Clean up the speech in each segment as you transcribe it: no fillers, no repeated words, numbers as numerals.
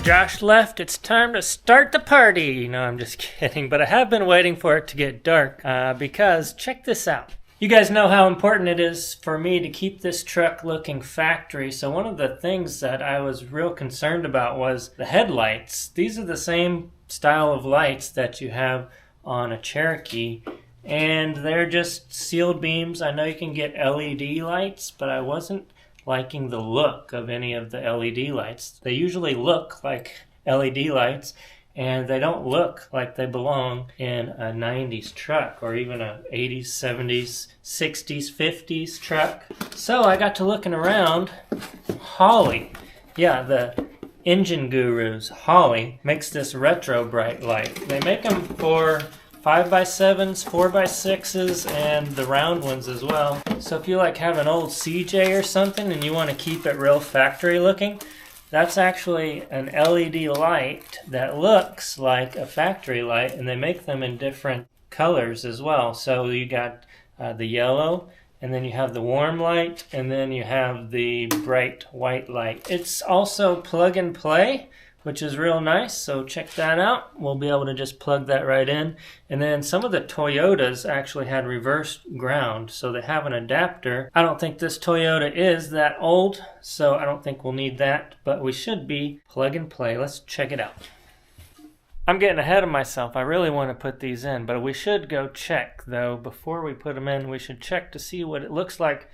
Josh left, it's time to start the party. No, I'm just kidding, but I have been waiting for it to get dark because check this out. You guys know how important it is for me to keep this truck looking factory, so one of the things that I was real concerned about was the headlights. These are the same style of lights that you have on a Cherokee, and they're just sealed beams. I know you can get LED lights, but I wasn't liking the look of any of the LED lights. They usually look like LED lights, and they don't look like they belong in a 90s truck or even a 80s, 70s, 60s, 50s truck. So I got to looking around. Holley, yeah, the engine gurus, Holley, makes this Retrobright light. They make them for 5x7s, 4x6s, and the round ones as well. So if you like have an old CJ or something and you want to keep it real factory looking, that's actually an LED light that looks like a factory light, and they make them in different colors as well. So you got the yellow, and then you have the warm light, and then you have the bright white light. It's also plug and play, which is real nice, so check that out. We'll be able to just plug that right in. And then some of the Toyotas actually had reverse ground, so they have an adapter. I don't think this Toyota is that old, so I don't think we'll need that, but we should be plug and play. Let's check it out. I'm getting ahead of myself. I really want to put these in, but we should go check, though. Before we put them in, we should check to see what it looks like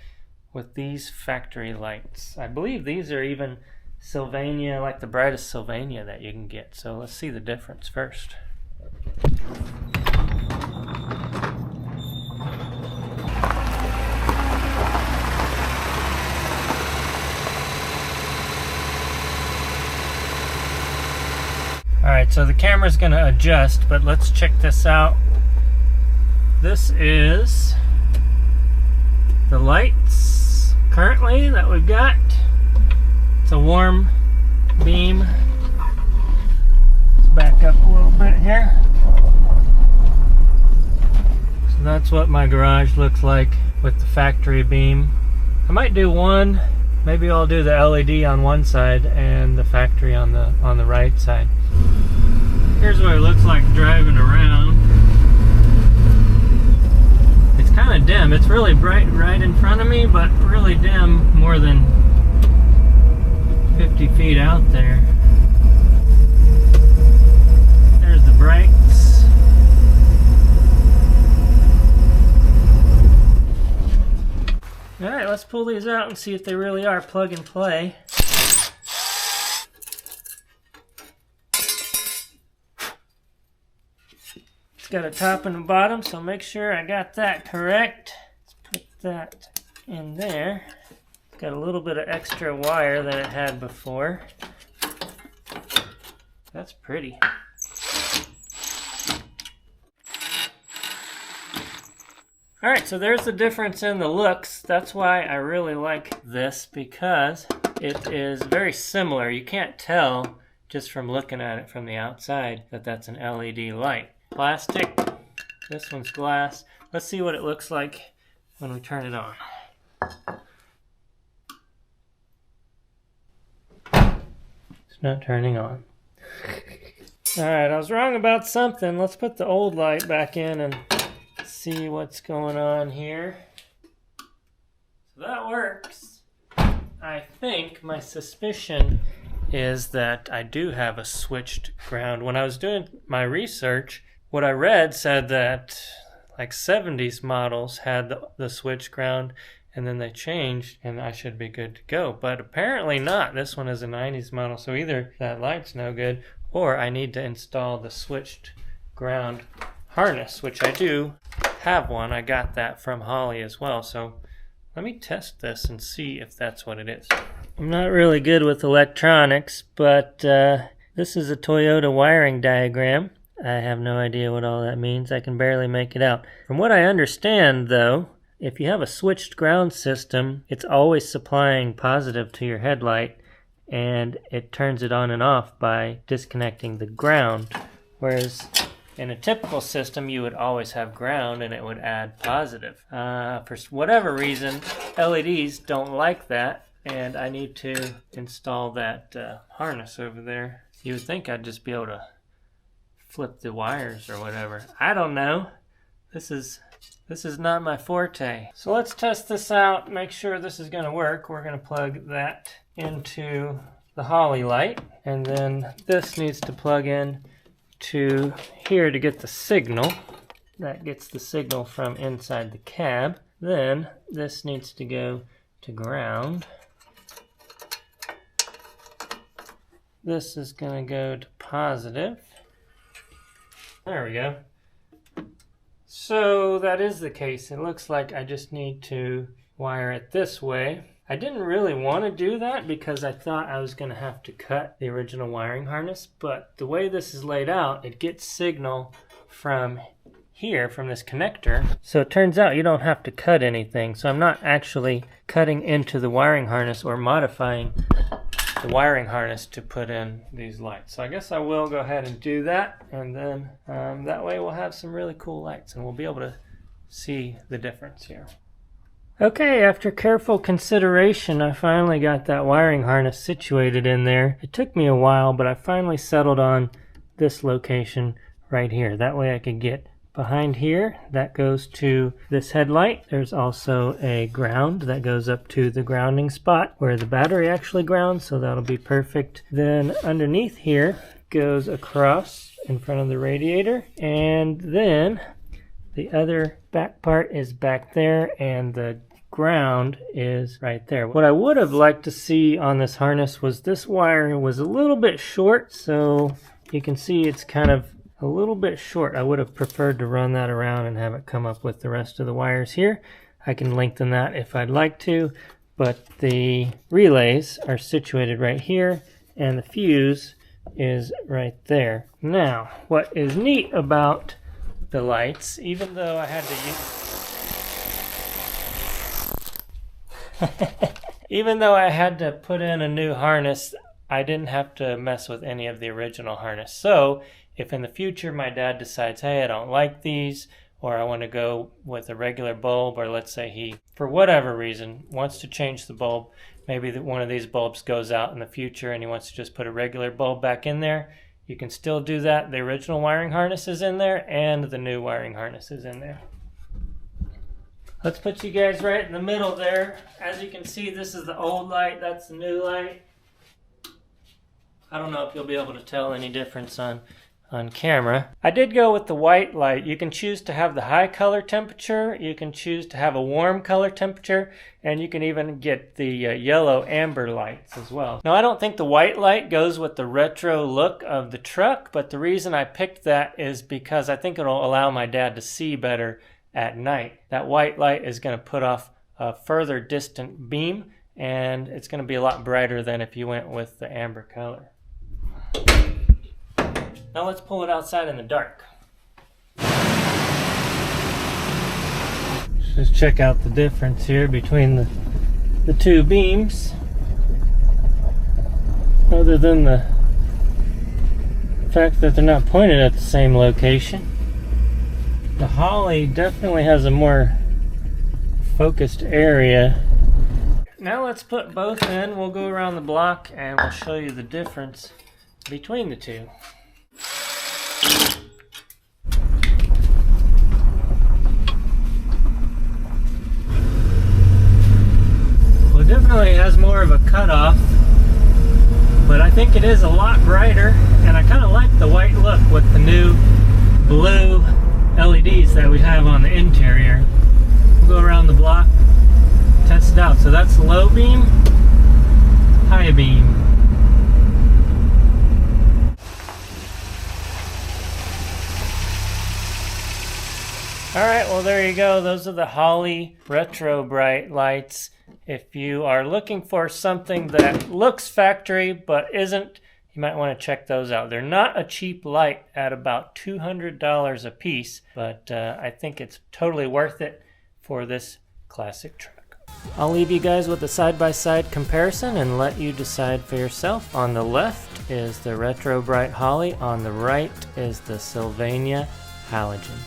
with these factory lights. I believe these are even Sylvania, like the brightest Sylvania that you can get. So let's see the difference first. Alright, so the camera's going to adjust, but let's check this out. This is the lights currently that we've got. It's a warm beam. Let's back up a little bit here. So that's what my garage looks like with the factory beam. I might do one. Maybe I'll do the LED on one side and the factory on the right side. Here's what it looks like driving around. It's kind of dim. It's really bright right in front of me, but really dim more than 50 feet out there. There's the brakes. Alright, let's pull these out and see if they really are plug and play. It's got a top and a bottom, so make sure I got that correct. Let's put that in there. Got a little bit of extra wire than it had before. That's pretty. Alright, so there's the difference in the looks. That's why I really like this, because it is very similar. You can't tell just from looking at it from the outside that that's an LED light. Plastic, this one's glass. Let's see what it looks like when we turn it on. It's not turning on. Alright, I was wrong about something. Let's put the old light back in and see what's going on here. So that works. I think my suspicion is that I do have a switched ground. When I was doing my research, what I read said that like 70s models had the switched ground, and then they changed and I should be good to go. But apparently not. This one is a 90s model, so either that light's no good or I need to install the switched ground harness, which I do have one. I got that from Holley as well. So let me test this and see if that's what it is. I'm not really good with electronics, but this is a Toyota wiring diagram. I have no idea what all that means. I can barely make it out. From what I understand, though, if you have a switched ground system, it's always supplying positive to your headlight, and it turns it on and off by disconnecting the ground. Whereas in a typical system, you would always have ground and it would add positive. For whatever reason, LEDs don't like that, and I need to install that harness over there. You would think I'd just be able to flip the wires or whatever. I don't know. This is not my forte. So let's test this out, make sure this is gonna work. We're gonna plug that into the Holley light, and then this needs to plug in to here to get the signal. That gets the signal from inside the cab. Then this needs to go to ground. This is gonna go to positive. There we go. So that is the case. It looks like I just need to wire it this way. I didn't really want to do that because I thought I was going to have to cut the original wiring harness, but the way this is laid out, it gets signal from here, from this connector. So it turns out you don't have to cut anything. So I'm not actually cutting into the wiring harness or modifying the wiring harness to put in these lights. So I guess I will go ahead and do that, and then that way we'll have some really cool lights and we'll be able to see the difference here. Okay, after careful consideration, I finally got that wiring harness situated in there. It took me a while, but I finally settled on this location right here. That way I could get behind here. That goes to this headlight. There's also a ground that goes up to the grounding spot where the battery actually grounds, so that'll be perfect. Then underneath here goes across in front of the radiator, and then the other back part is back there, and the ground is right there. What I would have liked to see on this harness was this wire was a little bit short, so you can see it's kind of a little bit short. I would have preferred to run that around and have it come up with the rest of the wires here. I can lengthen that if I'd like to, but the relays are situated right here and the fuse is right there. Now, what is neat about the lights, even though I had to use even though I had to put in a new harness, I didn't have to mess with any of the original harness. So if in the future my dad decides, hey, I don't like these, or I want to go with a regular bulb, or let's say he, for whatever reason, wants to change the bulb, maybe one of these bulbs goes out in the future and he wants to just put a regular bulb back in there, you can still do that. The original wiring harness is in there and the new wiring harness is in there. Let's put you guys right in the middle there. As you can see, this is the old light, that's the new light. I don't know if you'll be able to tell any difference on camera. I did go with the white light. You can choose to have the high color temperature, you can choose to have a warm color temperature, and you can even get the yellow amber lights as well. Now I don't think the white light goes with the retro look of the truck, but the reason I picked that is because I think it'll allow my dad to see better at night. That white light is going to put off a further distant beam, and it's going to be a lot brighter than if you went with the amber color. Now let's pull it outside in the dark. Just check out the difference here between the two beams. Other than the fact that they're not pointed at the same location. The Holley definitely has a more focused area. Now let's put both in. We'll go around the block and we'll show you the difference between the two. Well, it definitely has more of a cutoff, but I think it is a lot brighter, and I kind of like the white look with the new blue LEDs that we have on the interior. We'll go around the block, test it out. So that's low beam, high beam. Alright, well there you go. Those are the Holley Retrobright lights. If you are looking for something that looks factory but isn't, you might want to check those out. They're not a cheap light at about $200 a piece, but I think it's totally worth it for this classic truck. I'll leave you guys with a side-by-side comparison and let you decide for yourself. On the left is the Retrobright Holley, on the right is the Sylvania Halogen.